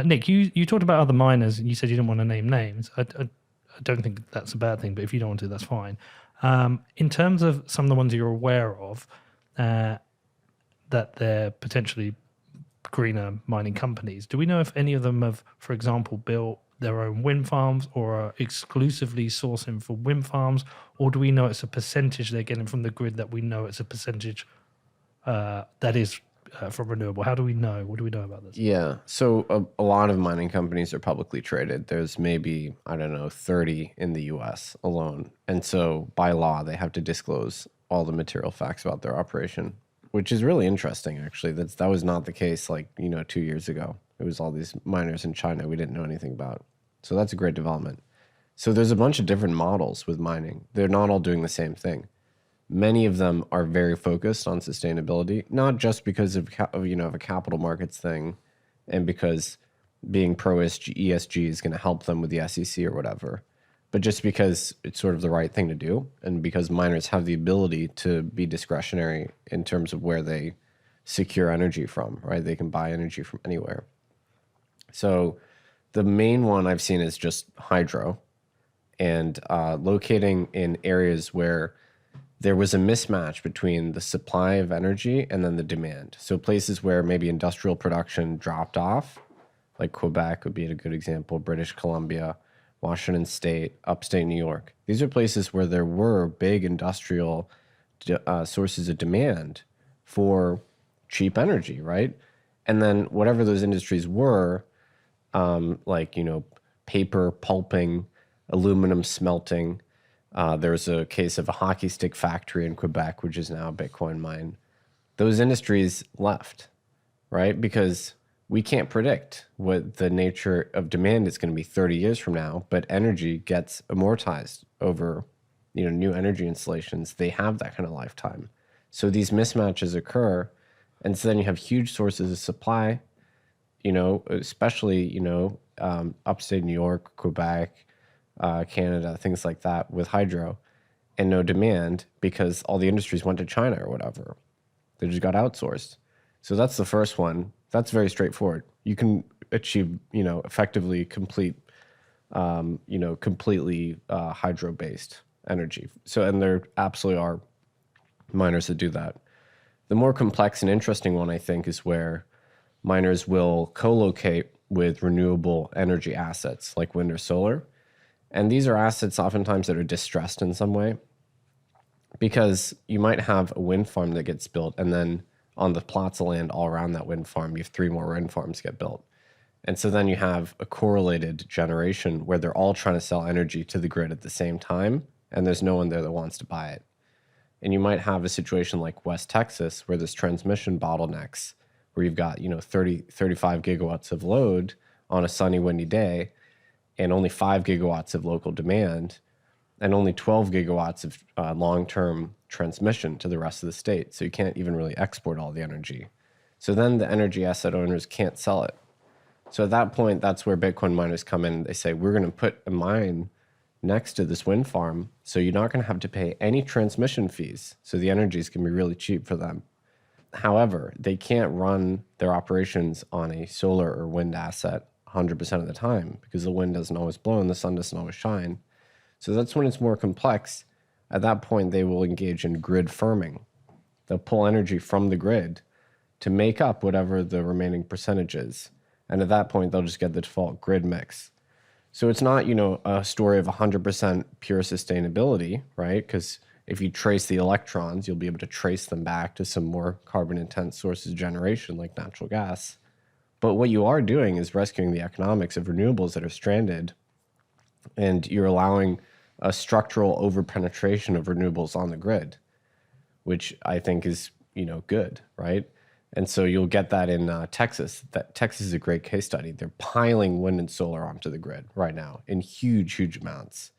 Nick, you talked about other miners and you said you didn't want to name names. I don't think that's a bad thing, but if you don't want to, that's fine. In terms of some of the ones you're aware of, uh, that they're potentially greener mining companies, do we know if any of them have, for example, built their own wind farms or are exclusively sourcing for wind farms? Or do we know it's a percentage they're getting from the grid that we know it's a percentage that is from renewable? How do we know? What do we know about this? Yeah. So a lot of mining companies are publicly traded. There's maybe, I don't know, 30 in the US alone. And so by law, they have to disclose all the material facts about their operation, which is really interesting, actually. That was not the case like, 2 years ago. It was all these miners in China we didn't know anything about. So that's a great development. So there's a bunch of different models with mining. They're not all doing the same thing. Many of them are very focused on sustainability, not just because of a capital markets thing, and because being pro ESG is going to help them with the SEC or whatever, but just because it's sort of the right thing to do, and because miners have the ability to be discretionary in terms of where they secure energy from, right? They can buy energy from anywhere. So the main one I've seen is just hydro, and locating in areas where there was a mismatch between the supply of energy and then the demand. So places where maybe industrial production dropped off, like Quebec would be a good example, British Columbia, Washington State, upstate New York. These are places where there were big industrial sources of demand for cheap energy, right? And then whatever those industries were, like, paper pulping, aluminum smelting. There's a case of a hockey stick factory in Quebec, which is now a Bitcoin mine. Those industries left, right? Because we can't predict what the nature of demand is going to be 30 years from now, but energy gets amortized over, new energy installations. They have that kind of lifetime. So these mismatches occur. And so then you have huge sources of supply, especially, upstate New York, Quebec, Canada, things like that with hydro, and no demand because all the industries went to China or whatever. They just got outsourced. So that's the first one. That's very straightforward. You can achieve, effectively completely hydro-based energy. So, and there absolutely are miners that do that. The more complex and interesting one, I think, is where miners will co-locate with renewable energy assets like wind or solar. And these are assets oftentimes that are distressed in some way, because you might have a wind farm that gets built, and then on the plots of land all around that wind farm, you have 3 more wind farms get built. And so then you have a correlated generation where they're all trying to sell energy to the grid at the same time, and there's no one there that wants to buy it. And you might have a situation like West Texas where there's transmission bottlenecks, where you've got 30, 35 gigawatts of load on a sunny, windy day, and only 5 gigawatts of local demand, and only 12 gigawatts of long-term transmission to the rest of the state. So you can't even really export all the energy. So then the energy asset owners can't sell it. So at that point, that's where Bitcoin miners come in. They say, we're going to put a mine next to this wind farm, so you're not going to have to pay any transmission fees. So the energy is going to be really cheap for them. However, they can't run their operations on a solar or wind asset 100% of the time, because the wind doesn't always blow and the sun doesn't always shine. So that's when it's more complex. At that point, they will engage in grid firming. They'll pull energy from the grid to make up whatever the remaining percentage is. And at that point, they'll just get the default grid mix. So it's not, a story of 100% pure sustainability, right? Because if you trace the electrons, you'll be able to trace them back to some more carbon intense sources of generation like natural gas. But what you are doing is rescuing the economics of renewables that are stranded, and you're allowing a structural overpenetration of renewables on the grid, which I think is, good, right? And so you'll get that in Texas. Texas is a great case study. They're piling wind and solar onto the grid right now in huge, huge amounts.